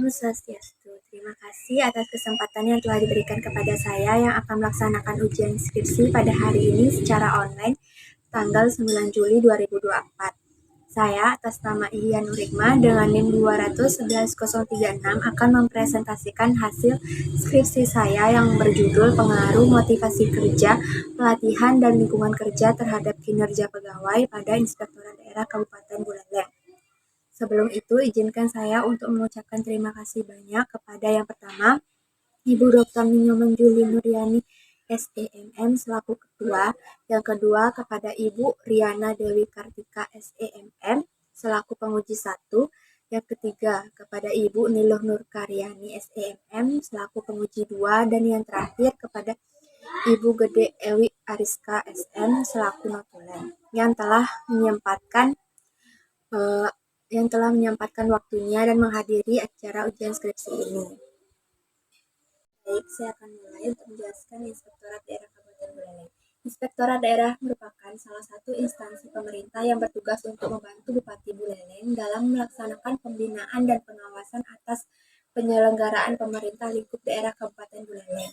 Om Swastiastu. Terima kasih atas kesempatan yang telah diberikan kepada saya yang akan melaksanakan ujian skripsi pada hari ini secara online tanggal 9 Juli 2024. Saya atas nama Ihyan Nurikma dengan NIM 211036 akan mempresentasikan hasil skripsi saya yang berjudul Pengaruh Motivasi Kerja, Pelatihan, dan Lingkungan Kerja terhadap Kinerja Pegawai pada Inspektorat Daerah Kabupaten Buleleng. Sebelum itu, izinkan saya untuk mengucapkan terima kasih banyak kepada yang pertama, Ibu Dr. Ninyoman Juli Nuryani SEMM selaku ketua, yang kedua kepada Ibu Riana Dewi Kartika SEMM selaku penguji 1, yang ketiga kepada Ibu Niluh Nur Karyani SEMM selaku penguji 2, dan yang terakhir kepada Ibu Gede Ewi Ariska SM selaku notulen yang telah menyempatkan waktunya dan menghadiri acara ujian skripsi ini. Baik, saya akan mulai untuk menjelaskan Inspektorat Daerah Kabupaten Buleleng. Inspektorat Daerah merupakan salah satu instansi pemerintah yang bertugas untuk membantu Bupati Buleleng dalam melaksanakan pembinaan dan pengawasan atas penyelenggaraan pemerintah lingkup daerah Kabupaten Buleleng.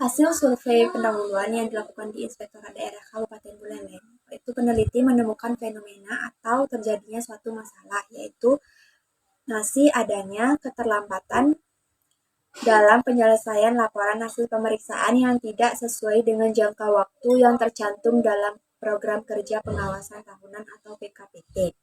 Hasil survei pendahuluan yang dilakukan di Inspektorat Daerah Kabupaten Buleleng, itu peneliti menemukan fenomena atau terjadinya suatu masalah, yaitu masih adanya keterlambatan dalam penyelesaian laporan hasil pemeriksaan yang tidak sesuai dengan jangka waktu yang tercantum dalam Program Kerja Pengawasan Tahunan atau PKPT.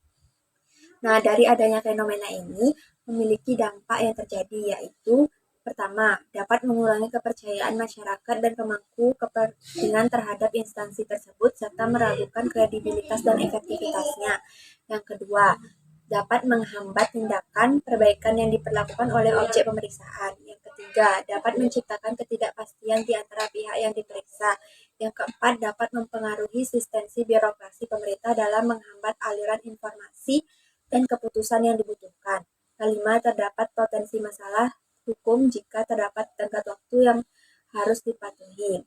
Nah, dari adanya fenomena ini memiliki dampak yang terjadi, yaitu pertama, dapat mengurangi kepercayaan masyarakat dan pemangku kepentingan terhadap instansi tersebut serta meragukan kredibilitas dan efektivitasnya. Yang kedua, dapat menghambat tindakan perbaikan yang diperlakukan oleh objek pemeriksaan. Yang ketiga, dapat menciptakan ketidakpastian di antara pihak yang diperiksa. Yang keempat, dapat mempengaruhi asistensi birokrasi pemerintah dalam menghambat aliran informasi dan keputusan yang dibutuhkan. Kelima, terdapat potensi masalah hukum jika terdapat tenggat waktu yang harus dipatuhi.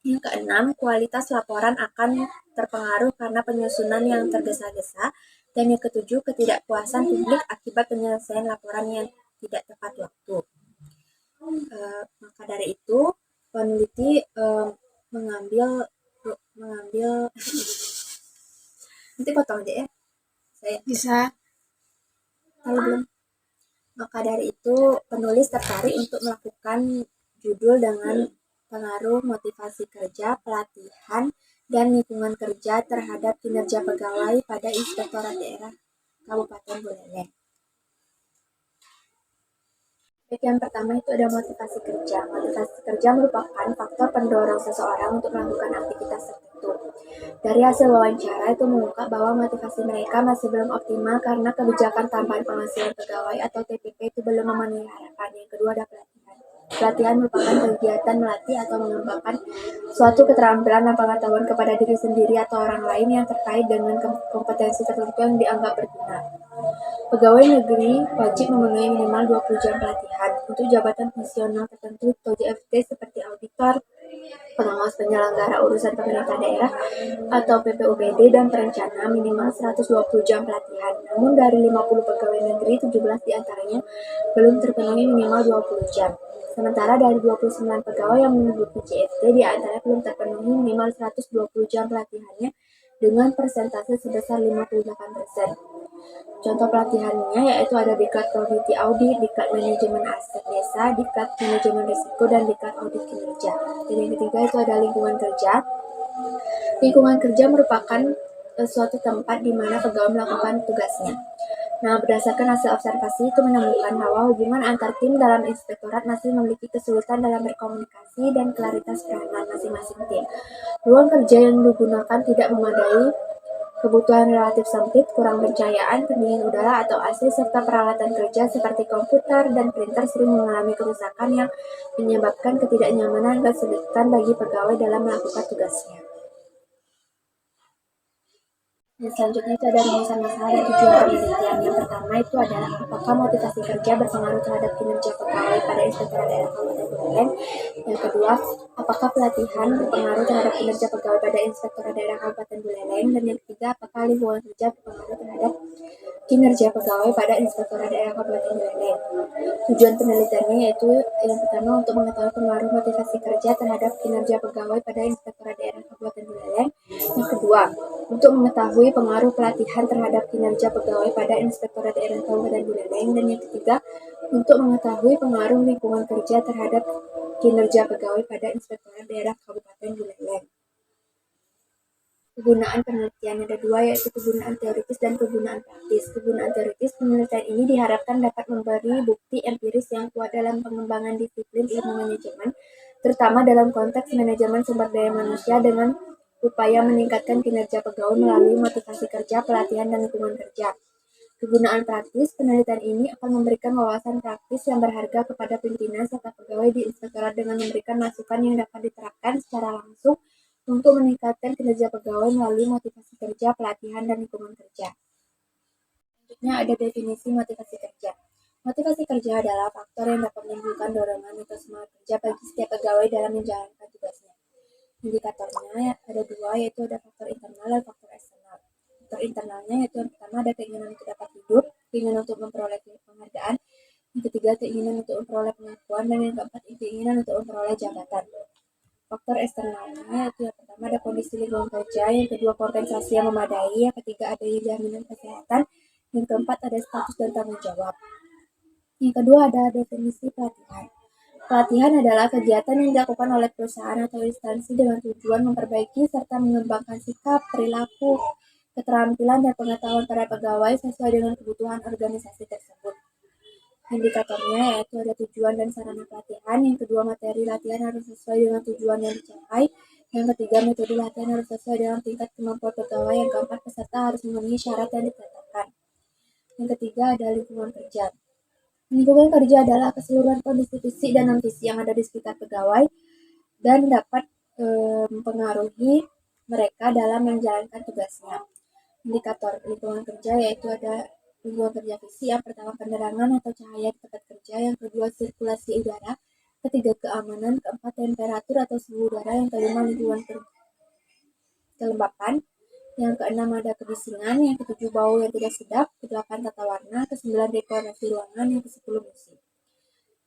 Yang keenam, kualitas laporan akan terpengaruh karena penyusunan yang tergesa-gesa. Dan yang ketujuh, ketidakpuasan publik akibat penyelesaian laporan yang tidak tepat waktu. Maka dari itu, peneliti mengambil nanti potong aja ya. Saya bisa. Kalau belum. Maka dari itu, penulis tertarik untuk melakukan judul dengan pengaruh motivasi kerja, pelatihan, dan lingkungan kerja terhadap kinerja pegawai pada Inspektorat Daerah Kabupaten Buleleng. Yang pertama itu ada motivasi kerja. Motivasi kerja merupakan faktor pendorong seseorang untuk melakukan aktivitas tertentu. Dari hasil wawancara itu mengungkap bahwa motivasi mereka masih belum optimal karena kebijakan tambahan penghasilan pegawai atau TPP itu belum memenuhi harapan. Yang kedua ada pelatihan. Pelatihan merupakan kegiatan melatih atau mengembangkan suatu keterampilan dan pengetahuan kepada diri sendiri atau orang lain yang terkait dengan kompetensi tertentu yang dianggap berguna. Pegawai negeri wajib memenuhi minimal 20 jam pelatihan untuk jabatan fungsional tertentu atau JFT seperti auditor, pengawas penyelenggara urusan pemerintah daerah atau PPUBD, dan perencana minimal 120 jam pelatihan. Namun dari 50 pegawai negeri, 17 diantaranya belum terpenuhi minimal 20 jam. Sementara dari 29 pegawai yang mengikuti JFT, diantaranya belum terpenuhi minimal 120 jam pelatihannya dengan persentase sebesar 58%. Contoh pelatihannya yaitu ada Diklat Quality Audit, Diklat Manajemen Aset Desa, Diklat Manajemen Risiko, dan Diklat Audit Kinerja. Dan yang ketiga itu ada lingkungan kerja. Lingkungan kerja merupakan suatu tempat di mana pegawai melakukan tugasnya. Nah, berdasarkan hasil observasi itu menemukan bahwa hubungan antar tim dalam inspektorat masih memiliki kesulitan dalam berkomunikasi dan klaritas peranan masing-masing tim. Ruang kerja yang digunakan tidak memadai, kebutuhan relatif sempit, kurang pencahayaan, pendingin udara atau AC, serta peralatan kerja seperti komputer dan printer sering mengalami kerusakan yang menyebabkan ketidaknyamanan dan kesulitan bagi pegawai dalam melakukan tugasnya. Dan selanjutnya itu ada rumusan masalah dan tujuan penelitian. Yang pertama itu adalah apakah motivasi kerja berpengaruh terhadap kinerja pegawai pada Inspektorat Daerah Kabupaten Buleleng. Yang kedua, apakah pelatihan berpengaruh terhadap kinerja pegawai pada Inspektorat Daerah Kabupaten Buleleng. Dan yang ketiga, apakah lingkungan kerja berpengaruh terhadap kinerja pegawai pada Inspektorat Daerah Kabupaten Buleleng. Tujuan penelitiannya yaitu yang pertama untuk mengetahui pengaruh motivasi kerja terhadap kinerja pegawai pada Inspektorat Daerah Kabupaten Buleleng. Yang kedua, untuk mengetahui pengaruh pelatihan terhadap kinerja pegawai pada Inspektorat Daerah Kabupaten Buleleng. Dan yang ketiga, untuk mengetahui pengaruh lingkungan kerja terhadap kinerja pegawai pada Inspektorat Daerah Kabupaten Buleleng. Kegunaan penelitian ada dua, yaitu kegunaan teoritis dan kegunaan praktis. Kegunaan teoritis penelitian ini diharapkan dapat memberi bukti empiris yang kuat dalam pengembangan disiplin ilmu manajemen, terutama dalam konteks manajemen sumber daya manusia dengan upaya meningkatkan kinerja pegawai melalui motivasi kerja, pelatihan, dan lingkungan kerja. Kegunaan praktis penelitian ini akan memberikan wawasan praktis yang berharga kepada pimpinan serta pegawai di inspektorat dengan memberikan masukan yang dapat diterapkan secara langsung untuk meningkatkan kinerja pegawai melalui motivasi kerja, pelatihan, dan lingkungan kerja. Selanjutnya ada definisi motivasi kerja. Motivasi kerja adalah faktor yang dapat menimbulkan dorongan atau semangat kerja bagi setiap pegawai dalam menjalankan tugasnya. Indikatornya ada dua, yaitu ada faktor internal dan faktor eksternal. Faktor internalnya yaitu yang pertama ada keinginan untuk dapat hidup, keinginan untuk memperoleh penghargaan, yang ketiga keinginan untuk memperoleh pengakuan, dan yang keempat keinginan untuk memperoleh jabatan. Faktor eksternalnya yaitu yang pertama ada kondisi lingkungan kerja, yang kedua kompensasi yang memadai, yang ketiga adanya jaminan kesehatan, yang keempat ada status dan tanggung jawab. Yang kedua ada definisi pelatihan. Pelatihan adalah kegiatan yang dilakukan oleh perusahaan atau instansi dengan tujuan memperbaiki serta mengembangkan sikap, perilaku, keterampilan, dan pengetahuan para pegawai sesuai dengan kebutuhan organisasi tersebut. Indikatornya yaitu ada tujuan dan sarana pelatihan, yang kedua materi latihan harus sesuai dengan tujuan yang dicapai, yang ketiga metode latihan harus sesuai dengan tingkat kemampuan pegawai, yang keempat peserta harus memenuhi syarat yang ditetapkan. Yang ketiga ada lingkungan kerja. Lingkungan kerja adalah keseluruhan kondisi fisik dan non-fisik yang ada di sekitar pegawai dan dapat mempengaruhi mereka dalam menjalankan tugasnya. Indikator lingkungan kerja yaitu ada lingkungan kerja fisik, yang pertama penerangan atau cahaya di tempat kerja, yang kedua sirkulasi udara, ketiga keamanan, keempat temperatur atau suhu udara, yang kelima lingkungan kelembapan, yang keenam ada kebisingan, yang ketujuh bau yang tidak sedap, kedelapan tata warna, kesembilan dekorasi ruangan, yang kesepuluh musik.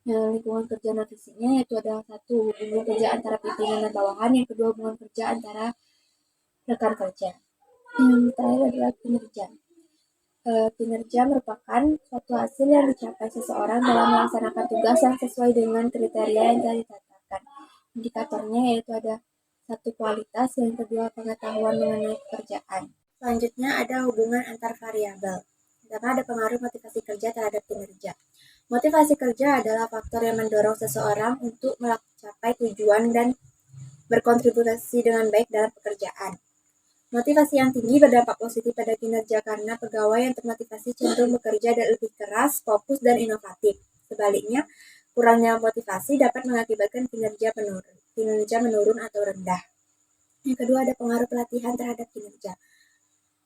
Lingkungan kerja non fisiknya yaitu ada satu hubungan kerja antara pimpinan dan bawahan, yang kedua hubungan kerja antara rekan kerja. Yang terakhir adalah kinerja. Kinerja merupakan suatu hasil yang dicapai seseorang dalam melaksanakan tugas yang sesuai dengan kriteria yang telah ditetapkan. Indikatornya yaitu ada satu kualitas, yang kedua pengetahuan mengenai pekerjaan. Selanjutnya ada hubungan antar variabel. Pertama ada pengaruh motivasi kerja terhadap kinerja. Motivasi kerja adalah faktor yang mendorong seseorang untuk mencapai tujuan dan berkontribusi dengan baik dalam pekerjaan. Motivasi yang tinggi berdampak positif pada kinerja karena pegawai yang termotivasi cenderung bekerja dan lebih keras, fokus, dan inovatif. Sebaliknya, kurangnya motivasi dapat mengakibatkan kinerja menurun atau rendah. Yang kedua ada pengaruh pelatihan terhadap kinerja.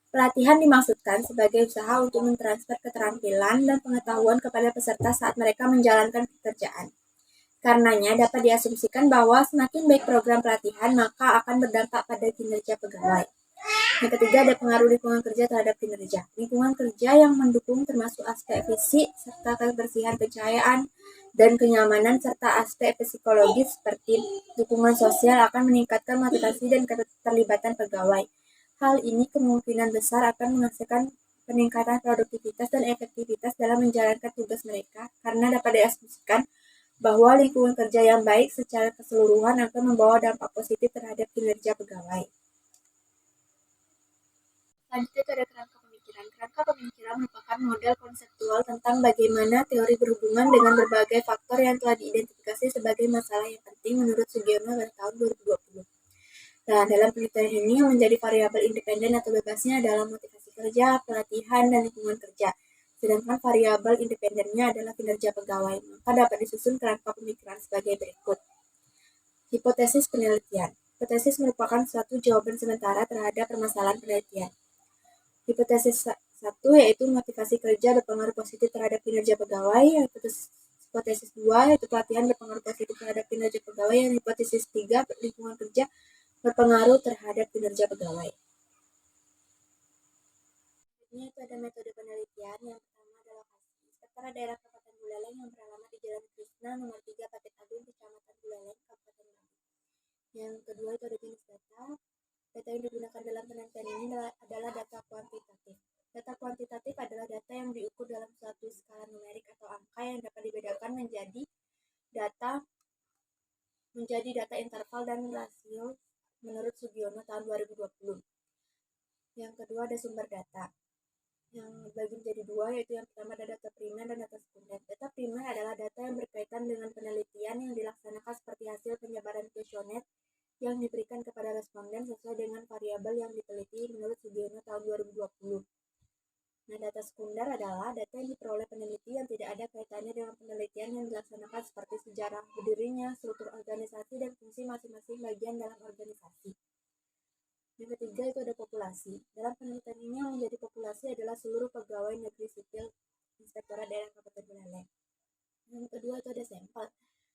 Pelatihan dimaksudkan sebagai usaha untuk mentransfer keterampilan dan pengetahuan kepada peserta saat mereka menjalankan pekerjaan. Karenanya dapat diasumsikan bahwa semakin baik program pelatihan, maka akan berdampak pada kinerja pegawai. Yang ketiga ada pengaruh lingkungan kerja terhadap kinerja. Lingkungan kerja yang mendukung termasuk aspek fisik serta kebersihan, pencahayaan, dan kenyamanan serta aspek psikologis seperti dukungan sosial akan meningkatkan motivasi dan keterlibatan pegawai. Hal ini kemungkinan besar akan menghasilkan peningkatan produktivitas dan efektivitas dalam menjalankan tugas mereka, karena dapat diasumsikan bahwa lingkungan kerja yang baik secara keseluruhan akan membawa dampak positif terhadap kinerja pegawai. Selanjutnya ada kerangka pemikiran. Kerangka pemikiran merupakan model konseptual tentang bagaimana teori berhubungan dengan berbagai faktor yang telah diidentifikasi sebagai masalah yang penting menurut Sugiono pada tahun 2020. Nah, dalam penelitian ini yang menjadi variabel independen atau bebasnya adalah motivasi kerja, pelatihan, dan lingkungan kerja. Sedangkan variabel independennya adalah kinerja pegawai. Maka dapat disusun kerangka pemikiran sebagai berikut. Hipotesis penelitian. Hipotesis merupakan suatu jawaban sementara terhadap permasalahan penelitian. Hipotesis 1 yaitu motivasi kerja berpengaruh positif terhadap kinerja pegawai. Hipotesis 2 yaitu pelatihan berpengaruh positif terhadap kinerja pegawai. Dan hipotesis 3 lingkungan kerja berpengaruh terhadap kinerja pegawai. Ini itu ada metode penelitian. Yang pertama adalah Inspektorat Daerah Kabupaten Buleleng yang beralamat di Jalan Krishna nomor 3 Paket Agung Kecamatan Buleleng Kabupaten Bali. Yang kedua itu ada jenis data. Data yang digunakan dalam penelitian ini adalah data kuantitatif. Data kuantitatif adalah data yang diukur dalam suatu skala numerik atau angka yang dapat dibedakan menjadi data interval dan rasio menurut Sugiono tahun 2020. Yang kedua ada sumber data yang dibagi menjadi dua, yaitu yang pertama ada data primer dan data sekunder. Data primer adalah data yang berkaitan dengan penelitian yang dilaksanakan seperti hasil penyebaran kuesioner yang diberikan kepada responden sesuai dengan variabel yang diteliti menurut Sugiono tahun 2020. Nah, data sekunder adalah data yang diperoleh peneliti yang tidak ada kaitannya dengan penelitian yang dilaksanakan seperti sejarah berdirinya, struktur organisasi, dan fungsi masing-masing bagian dalam organisasi. Yang ketiga itu ada populasi. Dalam penelitian ini yang menjadi populasi adalah seluruh pegawai negeri sipil Inspektorat Daerah Kabupaten Buleleng. Yang kedua itu ada sampel.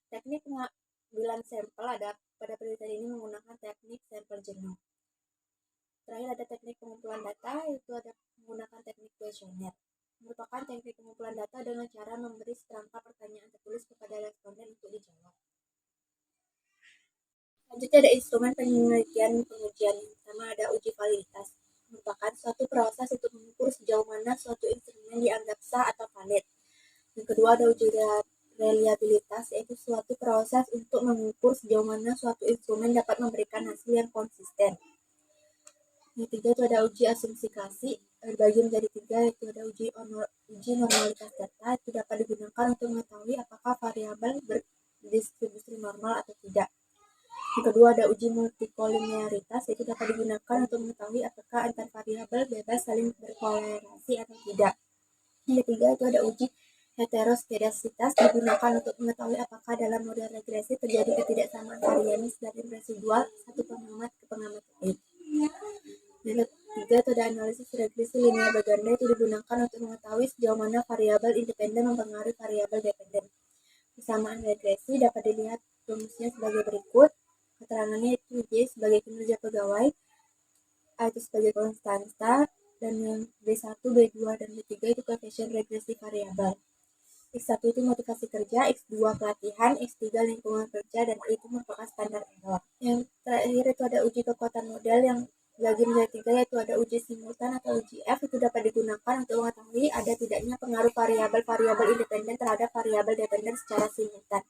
Teknik pengambilan sampel pada penelitian ini menggunakan teknik sampel jenuh. Terakhir ada teknik pengumpulan data, itu ada menggunakan teknik kuesioner. Merupakan teknik pengumpulan data dengan cara memberi seperangkat pertanyaan tertulis kepada responden untuk dijawab. Selanjutnya ada instrumen penelitian pengujian. Yang pertama ada uji validitas. Merupakan suatu proses untuk mengukur sejauh mana suatu instrumen dianggap sah atau valid. Yang kedua ada uji reliabilitas, yaitu suatu proses untuk mengukur sejauh mana suatu instrumen dapat memberikan hasil yang konsisten. Yang ketiga itu ada uji asumsi klasik, dibagi menjadi tiga, yaitu ada uji normalitas data, itu dapat digunakan untuk mengetahui apakah variabel berdistribusi normal atau tidak. Yang kedua ada uji multikolinearitas, yaitu dapat digunakan untuk mengetahui apakah antar variabel bebas saling berkorelasi atau tidak. Yang ketiga itu ada uji heteroskedasitas, digunakan untuk mengetahui apakah dalam model regresi terjadi ketidaksamaan varianis dari residual satu pengamat ke pengamat lain. Yang ketiga itu ada analisis regresi linear berganda, itu digunakan untuk mengetahui sejauh mana variabel independen mempengaruhi variabel dependen. Persamaan regresi dapat dilihat rumusnya sebagai berikut. Keterangannya itu J sebagai kinerja pegawai, A itu sebagai konstanta, dan yang B1, B2, dan B3 itu koefisien regresi variabel. X1 itu motivasi kerja, X2 pelatihan, X3 lingkungan kerja, dan I itu merupakan standar error. Yang terakhir itu ada uji kekuatan model yang bagi menjadi tiga, yaitu ada uji simultan atau uji F, itu dapat digunakan untuk mengetahui ada tidaknya pengaruh variabel-variabel independen terhadap variabel dependen secara simultan.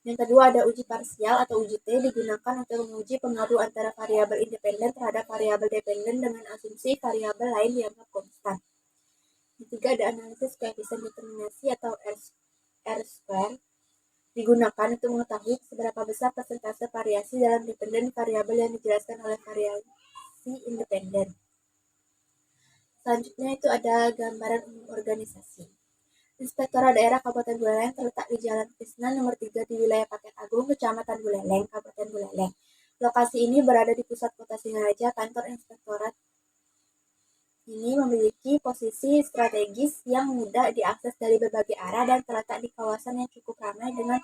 Yang kedua ada uji parsial atau uji T, digunakan untuk menguji pengaruh antara variabel independen terhadap variabel dependen dengan asumsi variabel lain dianggap konstan. Yang ketiga ada analisis koefisien determinasi atau R-square, digunakan untuk mengetahui seberapa besar persentase variasi dalam dependen variabel yang dijelaskan oleh variasi independen. Selanjutnya itu ada gambaran umum organisasi. Inspektorat Daerah Kabupaten Buleleng terletak di Jalan Krishna nomor 3 di wilayah Paket Agung, Kecamatan Buleleng, Kabupaten Buleleng. Lokasi ini berada di pusat kota Singaraja. Kantor inspektorat ini memiliki posisi strategis yang mudah diakses dari berbagai arah dan terletak di kawasan yang cukup ramai dengan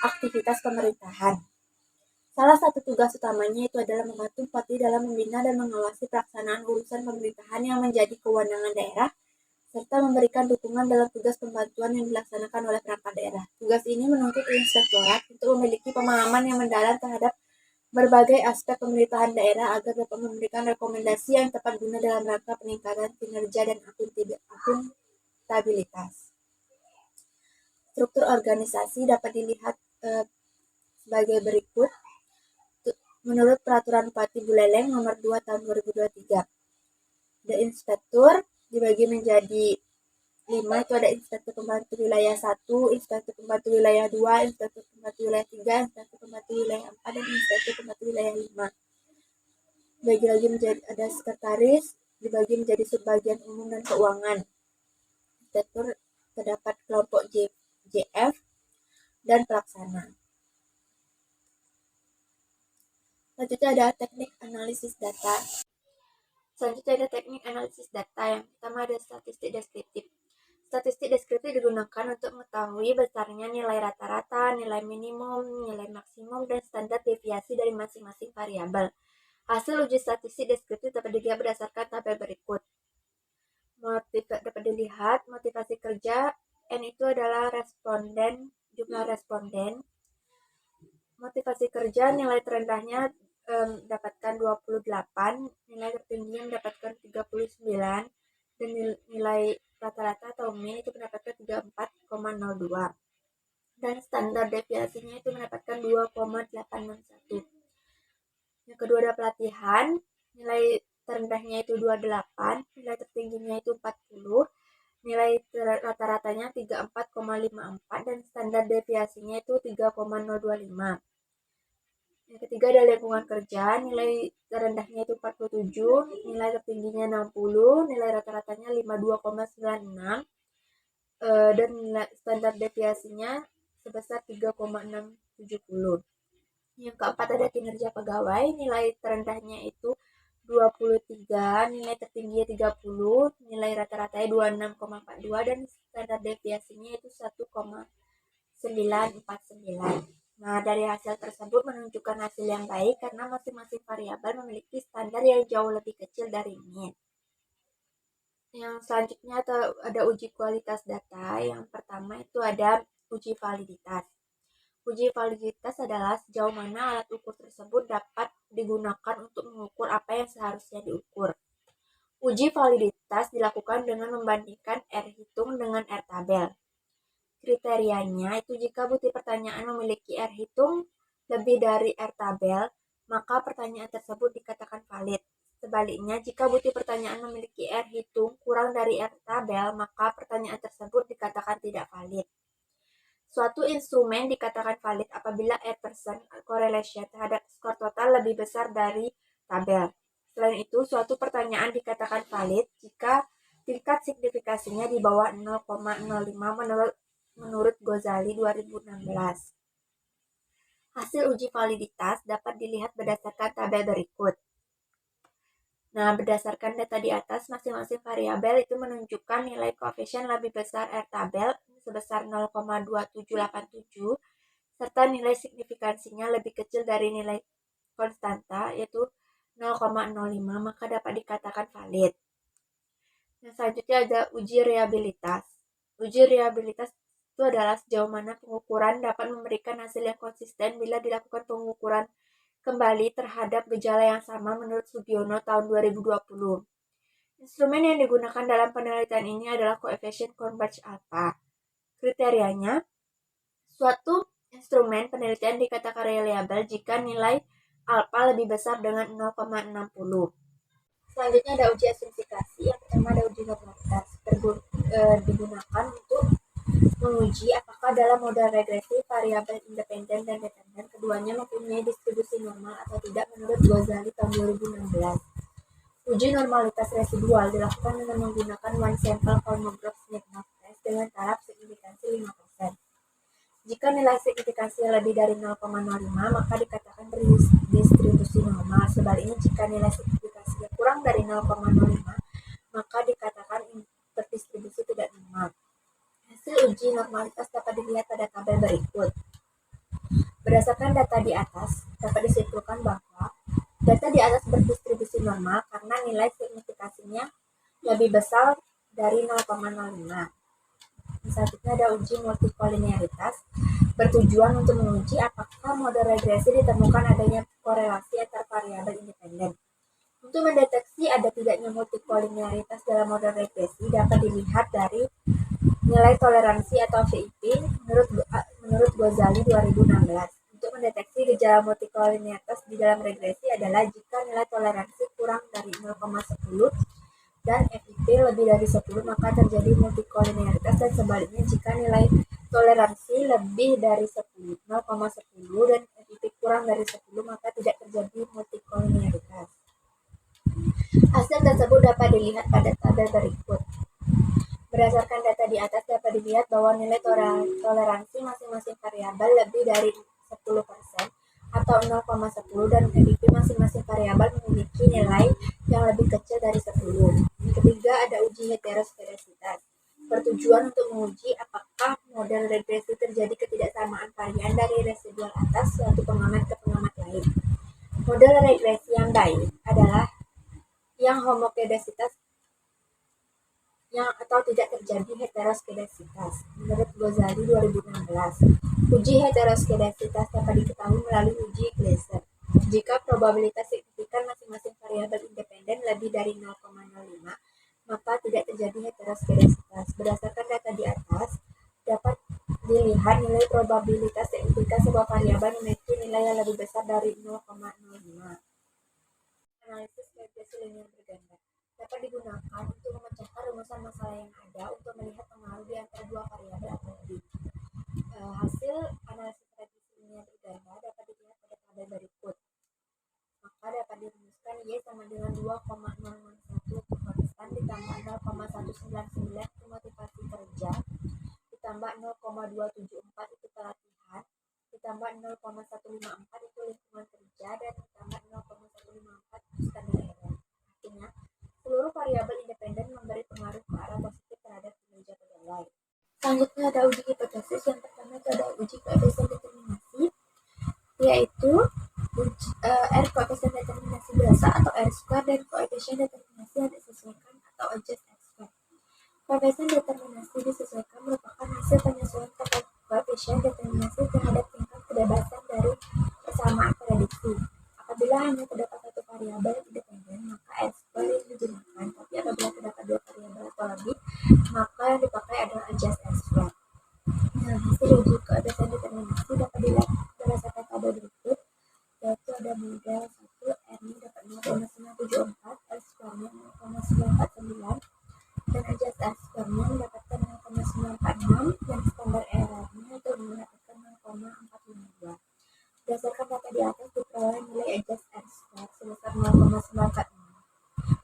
aktivitas pemerintahan. Salah satu tugas utamanya itu adalah membantu Bupati dalam membina dan mengawasi pelaksanaan urusan pemerintahan yang menjadi kewenangan daerah, serta memberikan dukungan dalam tugas pembantuan yang dilaksanakan oleh perangkat daerah. Tugas ini menuntut inspektorat untuk memiliki pemahaman yang mendalam terhadap berbagai aspek pemerintahan daerah agar dapat memberikan rekomendasi yang tepat guna dalam rangka peningkatan kinerja dan akuntabilitas. Struktur organisasi dapat dilihat sebagai berikut. Menurut Peraturan Bupati Buleleng nomor 2 tahun 2023. Ada inspektur dibagi menjadi 5, itu ada inspektur pembantu wilayah 1, inspektur pembantu wilayah 2, inspektur pembantu wilayah 3, inspektur pembantu wilayah 4, dan inspektur pembantu wilayah 5. Dibagi lagi menjadi ada sekretaris, dibagi menjadi subbagian umum dan keuangan. Inspektur terdapat kelompok JF dan pelaksana. Selanjutnya ada teknik analisis data. Selanjutnya ada teknik analisis data. Yang pertama ada statistik deskriptif. Statistik deskriptif digunakan untuk mengetahui besarnya nilai rata-rata, nilai minimum, nilai maksimum, dan standar deviasi dari masing-masing variabel. Hasil uji statistik deskriptif dapat dilihat berdasarkan tabel berikut. Dapat dilihat motivasi kerja, N itu adalah jumlah responden. Motivasi kerja nilai terendahnya mendapatkan 28, nilai tertingginya mendapatkan 39, dan nilai rata-rata atau mean itu mendapatkan 34,02. Dan standar deviasinya itu mendapatkan 2,861. Yang kedua ada pelatihan, nilai terendahnya itu 28, nilai tertingginya itu 40, nilai rata-ratanya 34,54, dan standar deviasinya itu 3,025. Yang ketiga ada lingkungan kerja, nilai terendahnya itu 47, nilai tertingginya 60, nilai rata-ratanya 52,96, dan nilai standar deviasinya sebesar 3,670. Yang keempat ada kinerja pegawai, nilai terendahnya itu 23, nilai tertingginya 30, nilai rata-ratanya 26,42, dan standar deviasinya itu 1,949. Nah, dari hasil tersebut menunjukkan hasil yang baik karena masing-masing variabel memiliki standar yang jauh lebih kecil dari mean. Yang selanjutnya ada uji kualitas data. Yang pertama itu ada uji validitas. Uji validitas adalah sejauh mana alat ukur tersebut dapat digunakan untuk mengukur apa yang seharusnya diukur. Uji validitas dilakukan dengan membandingkan R hitung dengan R tabel. Kriterianya itu jika bukti pertanyaan memiliki R hitung lebih dari R tabel, maka pertanyaan tersebut dikatakan valid. Sebaliknya, jika bukti pertanyaan memiliki R hitung kurang dari R tabel, maka pertanyaan tersebut dikatakan tidak valid. Suatu instrumen dikatakan valid apabila R% correlation terhadap skor total lebih besar dari tabel. Selain itu, suatu pertanyaan dikatakan valid jika tingkat signifikasinya di bawah 0,05 menurut Ghazali 2016. Hasil uji validitas dapat dilihat berdasarkan tabel berikut. Nah, berdasarkan data di atas, masing-masing variabel itu menunjukkan nilai koefisien lebih besar R tabel sebesar 0,2787, serta nilai signifikansinya lebih kecil dari nilai konstanta, yaitu 0,05, maka dapat dikatakan valid. Yang selanjutnya ada uji reliabilitas. Uji reliabilitas itu adalah sejauh mana pengukuran dapat memberikan hasil yang konsisten bila dilakukan pengukuran kembali terhadap gejala yang sama menurut Sugiono tahun 2020. Instrumen yang digunakan dalam penelitian ini adalah koefisien Converge alpha. Kriterianya, suatu instrumen penelitian dikatakan reliable jika nilai alpha lebih besar dengan 0,60. Selanjutnya ada uji asumsifikasi. Yang pertama ada uji normalitas. Digunakan untuk menguji apakah dalam model regresi variabel independen dan dependen keduanya mempunyai distribusi normal atau tidak menurut Ghazali tahun 2016. Uji normalitas residual dilakukan dengan menggunakan one sample Kolmogorov-Smirnov test dengan taraf signifikansi 5%. Jika nilai signifikansi lebih dari 0,05 maka dikatakan berdistribusi normal. Sebaliknya jika nilai signifikansinya kurang dari 0,05 maka dikatakan berdistribusi tidak normal. Hasil uji normalitas dapat dilihat pada tabel berikut. Berdasarkan data di atas, dapat disimpulkan bahwa data di atas berdistribusi normal karena nilai signifikansinya lebih besar dari 0,05. Selanjutnya ada uji multikolinearitas, bertujuan untuk menguji apakah model regresi ditemukan adanya korelasi antar variabel independen. Untuk mendeteksi ada tidaknya multikolinearitas dalam model regresi dapat dilihat dari nilai toleransi atau VIP menurut Ghazali 2016. Untuk mendeteksi gejala multikolinearitas di dalam regresi adalah jika nilai toleransi kurang dari 0,10 dan FIP lebih dari 10 maka terjadi multikolinearitas, dan sebaliknya jika nilai toleransi lebih dari 0,10 dan FIP kurang dari 10 maka tidak terjadi multikolinearitas. Hasil tersebut dapat dilihat pada tabel berikut. Berdasarkan data di atas dapat dilihat bahwa nilai toleransi masing-masing variabel lebih dari 10% atau 0,10 dan PIP masing-masing variabel memiliki nilai yang lebih kecil dari 10. Ketiga, ada uji heteroskedasitas. Bertujuan untuk menguji apakah model regresi terjadi ketidaksamaan varian dari residual atas suatu pengamat ke pengamat lain. Model regresi yang baik adalah yang homogenitas yang atau tidak terjadi heteroskedasitas. Menurut Ghazali 2016, uji heteroskedasitas dapat diketahui melalui uji Gleiser. Jika probabilitas signifikan masing-masing variabel independen lebih dari 0,05, maka tidak terjadi heteroskedasitas. Berdasarkan data di atas, dapat dilihat nilai probabilitas signifikan sebuah variabel memiliki nilai yang lebih besar dari 0,05. Analisis regresi linear berganda dapat digunakan untuk memecahkan rumusan masalah yang ada untuk melihat pengaruh di antara dua variabel atau lebih. Hasil analisis regresi linear berganda dapat dilihat pada tabel berikut. Maka dapat dirumuskan Y sama dengan 2,061 konstan ditambah 0,199 itu motivasi kerja, ditambah 0,274 itu pelatihan, ditambah 0,154 itu lingkungan kerja, dan ditambah 0,154 itu standar error. Artinya, seluruh variabel independen memberi pengaruh ke arah positif terhadap kinerja pegawai. Selanjutnya ada uji hipotesis. Yang pertama itu ada uji koefisien determinasi, yaitu R koefisien determinasi biasa atau R square dan koefisien determinasi yang disesuaikan atau adjust R square. Koefisien determinasi disesuaikan merupakan hasil penyesuaian koefisien determinasi terhadap tingkat kebebasan dari persamaan prediksi. Apabila hanya terdapat satu variabel independen, maka R square yang digunakan, tapi apabila terdapat dua variabel atau lebih, maka yang dipakai adalah adjust R square. Nah, hasil uji koefisien determinasi dapat dilihat berdasarkan tabel berikut, yaitu ada model 1, R-nya dapat 0,974, R square-nya 0,949, dan adjust R square-nya mendapatkan 0,946, dan standar error-nya itu mendapatkan 0,452. Berdasarkan data di atas diperoleh nilai adjust R square sebesar 0,946.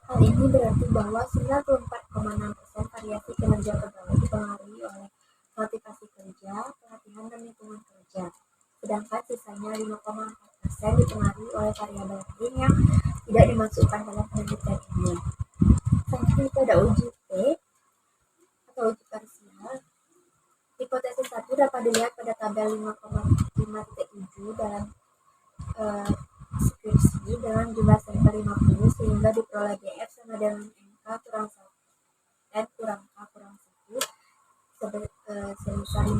Hal ini berarti bahwa 94,6% variasi kinerja pegawai dipengaruhi oleh motivasi kerja, pelatihan, dan lingkungan kerja. Sedangkan sisanya 5,4% dipengaruhi oleh variabel lain yang tidak dimasukkan dalam penelitian ini. Selanjutnya itu ada uji P atau uji parsial. Hipotesis 1 dapat dilihat pada tabel 5,5.7 dalam skripsi dengan jumlah sampel 50 sehingga diperoleh DF sama dengan NK kurang 1 N kurang K kurang 1 sebesar 50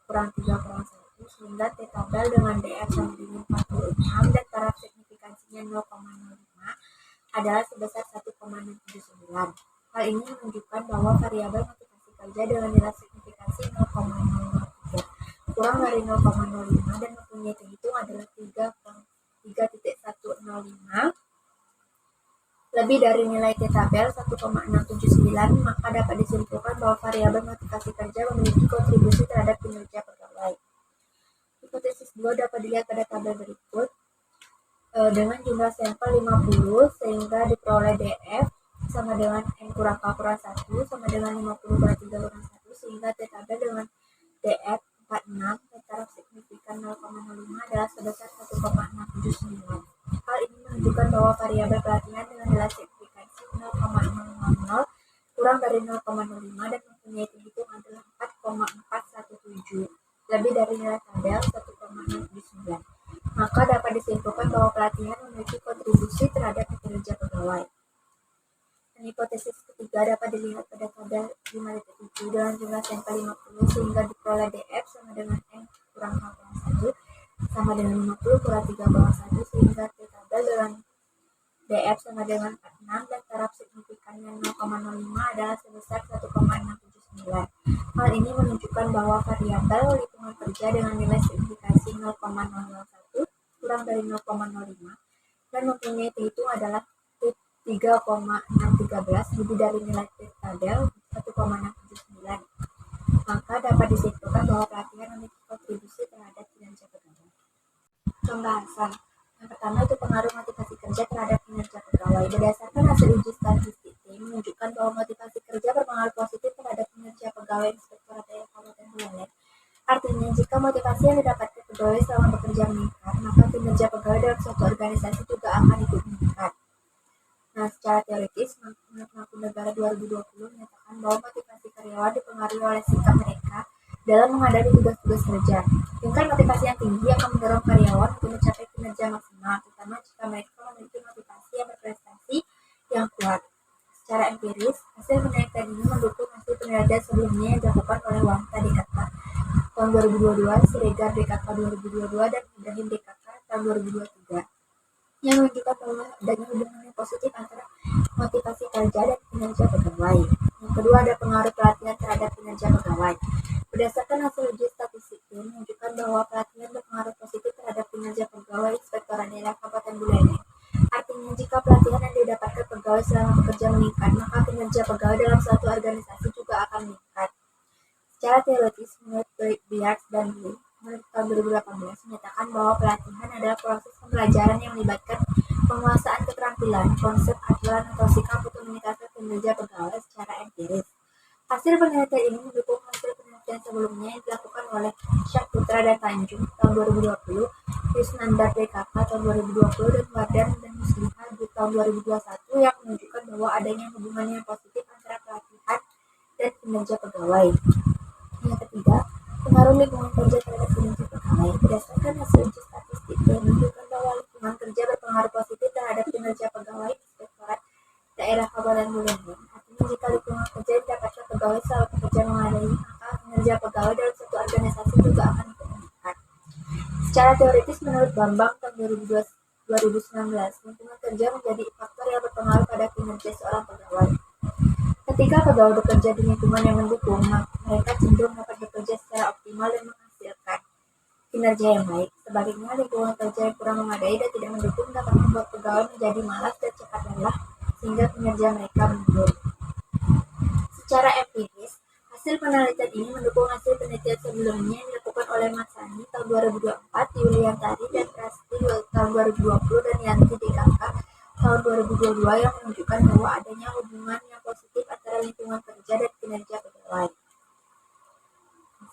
kurang 3 kurang 1 sehingga T tabel dengan DF sama dengan 46 dan taraf signifikansinya 0,05 adalah sebesar 1,679. Hal ini menunjukkan bahwa variabel motivasi kerja dengan nilai signifikansi 0,003 kurang dari 0,05 dan mempunyai hitung adalah 3.105 lebih dari nilai T tabel 1,679, maka dapat disimpulkan bahwa variabel motivasi kerja memiliki kontribusi terhadap kinerja pegawai. Hipotesis 2 dapat dilihat pada tabel berikut. Dengan jumlah sampel 50 sehingga diperoleh DF sama dengan N kurang K kurang 1 sama dengan 50 kurang 3 kurang 1 sehingga T tabel dengan DF 46 dan taraf signifikan 0,05 adalah sebesar 1,679. Hal ini menunjukkan bahwa variabel pelatihan dengan nilai signifikansi 0,000 kurang dari 0,05 dan mempunyai hitung adalah 4,417 lebih dari nilai tabel 1,679. Maka dapat disimpulkan bahwa pelatihan memiliki kontribusi terhadap kinerja pegawai. Dan hipotesis ketiga dapat dilihat pada tabel 5.7 dengan jumlah sampel 50 sehingga diperoleh DF sama dengan N kurang K kurang 1 sama dengan 50 kurang 3 kurang 1 sehingga T tabel dengan DF sama dengan 46 dan taraf signifikannya 0,05 adalah sebesar 1,679. Hal ini menunjukkan bahwa variabel lingkungan kerja dengan nilai signifikansi 0,001 kurang dari 0,05 dan mempunyai hitung adalah 3,613 lebih dari nilai T tabel 1,679. Maka dapat disimpulkan bahwa pelatihan memiliki kontribusi terhadap kinerja pegawai. Pembahasan. Yang pertama itu pengaruh motivasi kerja terhadap kinerja pegawai. Berdasarkan hasil uji statistik menunjukkan bahwa motivasi kerja berpengaruh positif terhadap kinerja pegawai Inspektorat Daerah Kabupaten Buleleng. Artinya, jika motivasi yang didapatkan pegawai selama bekerja meningkat, maka kinerja pegawai dalam suatu organisasi juga akan ikut meningkat. Nah, secara teoritis, menurut Mampu Negara 2020 menyatakan bahwa motivasi karyawan dipengaruhi oleh sikap mereka dalam menghadapi tugas-tugas kerja. Tingkat motivasi yang tinggi akan mendorong karyawan untuk mencapai kinerja maksimal, terutama jika mereka memiliki motivasi yang berprestasi yang kuat. Secara empiris, hasil penelitian ini mendukung hasil penelitian sebelumnya yang dilakukan oleh Wangta DKK tahun 2022, Siregar DKK 2022, dan Ibrahim DKK tahun 2023 yang menunjukkan bahwa adanya hubungan yang positif antara motivasi kerja dan kinerja pegawai. Yang kedua, ada pengaruh pelatihan terhadap kinerja pegawai. Berdasarkan hasil uji statistik ini menunjukkan bahwa pelatihan berpengaruh positif terhadap kinerja pegawai Inspektorat Daerah Kabupaten Buleleng. Artinya, jika pelatihan yang didapatkan pegawai selama bekerja meningkat, maka kinerja pegawai dalam suatu organisasi juga akan meningkat. Secara teoritis, menurut Biars dan Lee, menurut tahun 2018 menyatakan bahwa pelatihan adalah proses pembelajaran yang melibatkan penguasaan keterampilan, konsep, aturan, atau sikap untuk meningkatkan kinerja pegawai secara empiris. Hasil penelitian ini mendukung hasil penelitian sebelumnya yang dilakukan oleh Syahputra dan Tanjung tahun 2020, Yusnandar DKK tahun 2020, dan Wardan dan Musliha di tahun 2021 yang menunjukkan bahwa adanya hubungan yang positif antara pelatihan dan kinerja pegawai. Yang ketiga, pengaruh lingkungan kerja terhadap kinerja pegawai. Berdasarkan hasil uji statistik yang menunjukkan bahwa lingkungan kerja berpengaruh positif terhadap kinerja pegawai Inspektorat Daerah Kabupaten Buleleng. Artinya, jika lingkungan kerja didapatkan pegawai selama bekerja memadai, maka kinerja pegawai dalam suatu organisasi juga akan ikut meningkat. Secara teoritis, menurut Bambang tahun 2019, lingkungan kerja menjadi faktor yang berpengaruh pada kinerja seorang pegawai. Ketika pegawai bekerja di lingkungan yang mendukung, mereka cenderung dapat bekerja secara optimal dan menghasilkan kinerja yang baik. Sebaliknya, lingkungan kerja yang kurang memadai dan tidak mendukung dapat membuat pegawai menjadi malas dan cepat lelah, sehingga kinerja mereka menurun. Secara empiris, hasil penelitian ini mendukung hasil penelitian sebelumnya yang dilakukan oleh Matsani tahun 2024, Yuliantari dan Prasti tahun 2020, dan Yanti DKK tahun 2022 yang menunjukkan bahwa adanya hubungan yang positif antara lingkungan kerja dan kinerja pegawai.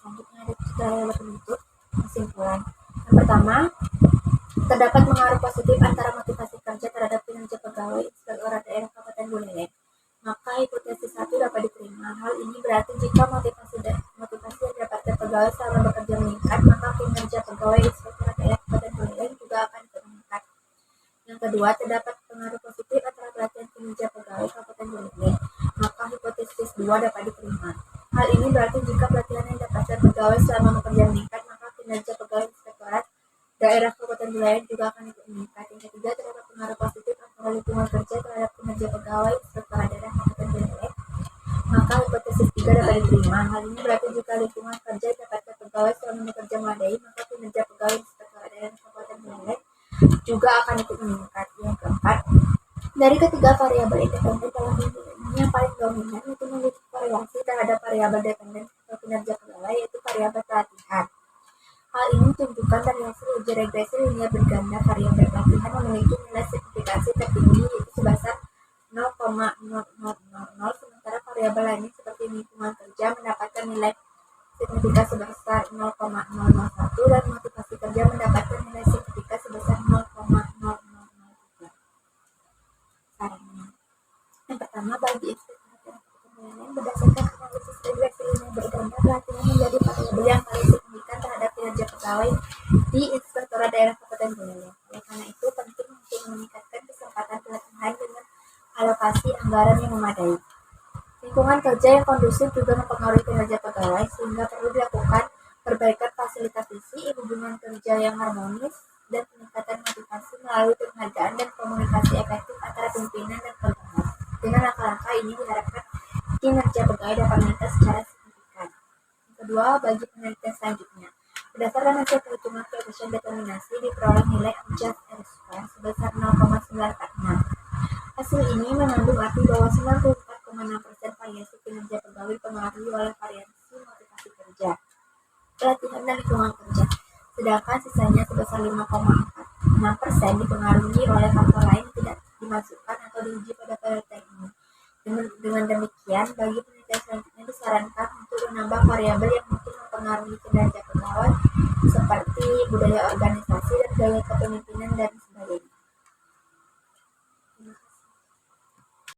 Selanjutnya ada tutorial penutup kesimpulan. Yang pertama, terdapat pengaruh positif antara motivasi kerja terhadap kinerja pegawai Inspektorat Daerah Kabupaten Buleleng. Maka hipotesis 1 dapat diterima. Hal ini berarti jika motivasi yang didapatkan pegawai selama bekerja meningkat, maka kinerja pegawai Inspektorat Daerah Kabupaten Buleleng juga akan meningkat. Yang kedua, terdapat pengaruh positif antara pelatihan kinerja pegawai Kabupaten Buleleng. Maka hipotesis 2 dapat diterima. Hal ini berarti jika pelatihan yang didapatkan pegawai selama bekerja meningkat, maka kinerja pegawai Inspektorat Daerah Kabupaten Buleleng juga akan ikut meningkat. Yang ketiga, terdapat pengaruh positif antara lingkungan kerja terhadap kinerja pegawai Inspektorat Daerah Kabupaten Buleleng. Maka hipotesis 3 dapat diterima. Hal ini berarti jika lingkungan kerja didapatkan pegawai selama bekerja memadai, maka kinerja pegawai Inspektorat Daerah Kabupaten Buleleng juga akan ikut meningkat. Yang keempat, dari ketiga variabel independen dalam ini yang paling dominan itu memiliki korelasi terhadap variabel dependen atau kinerja pegawai, yaitu variabel pelatihan. Hal ini ditunjukkan dari hasil uji regresi linear berganda. Variabel pelatihan memiliki nilai signifikasi tertinggi, yaitu sebesar 0,0000, sementara variabel lainnya seperti lingkungan kerja mendapatkan nilai signifikan sebesar 0,001 dan motivasi kerja mendapatkan nilai signifikan sebesar 0,0003. Sarannya, yang pertama, bagi Inspektorat Daerah Kabupaten Buleleng, berdasarkan analisis regresi linear berganda, pelatihan menjadi variabel yang paling signifikan terhadap kinerja pegawai di Inspektorat Daerah Kabupaten Buleleng. Oleh karena itu, penting untuk meningkatkan kesempatan pelatihan dengan alokasi anggaran yang memadai. Lingkungan kerja yang kondusif juga mempengaruhi kinerja pegawai, sehingga perlu dilakukan perbaikan fasilitas fisik, hubungan kerja yang harmonis, dan peningkatan motivasi melalui penghargaan dan komunikasi efektif antara pimpinan dan pegawai. Dengan langkah-langkah ini diharapkan kinerja pegawai dapat meningkat secara signifikan. Yang kedua, bagi penelitian selanjutnya, berdasarkan hasil perhitungan koefisien determinasi diperoleh nilai adjust R² sebesar 0,946. Hasil ini mengandung arti bahwa 94,6% variasi kinerja pegawai dipengaruhi oleh variasi motivasi kerja, pelatihan, dan lingkungan kerja, sedangkan sisanya sebesar 5,46% dipengaruhi oleh faktor lain yang tidak dimasukkan atau diuji pada penelitian ini. Dengan demikian, bagi penelitian selanjutnya disarankan untuk menambah variabel yang mungkin mempengaruhi mempengaruhi kinerja pegawai seperti budaya organisasi dan gaya kepemimpinan dan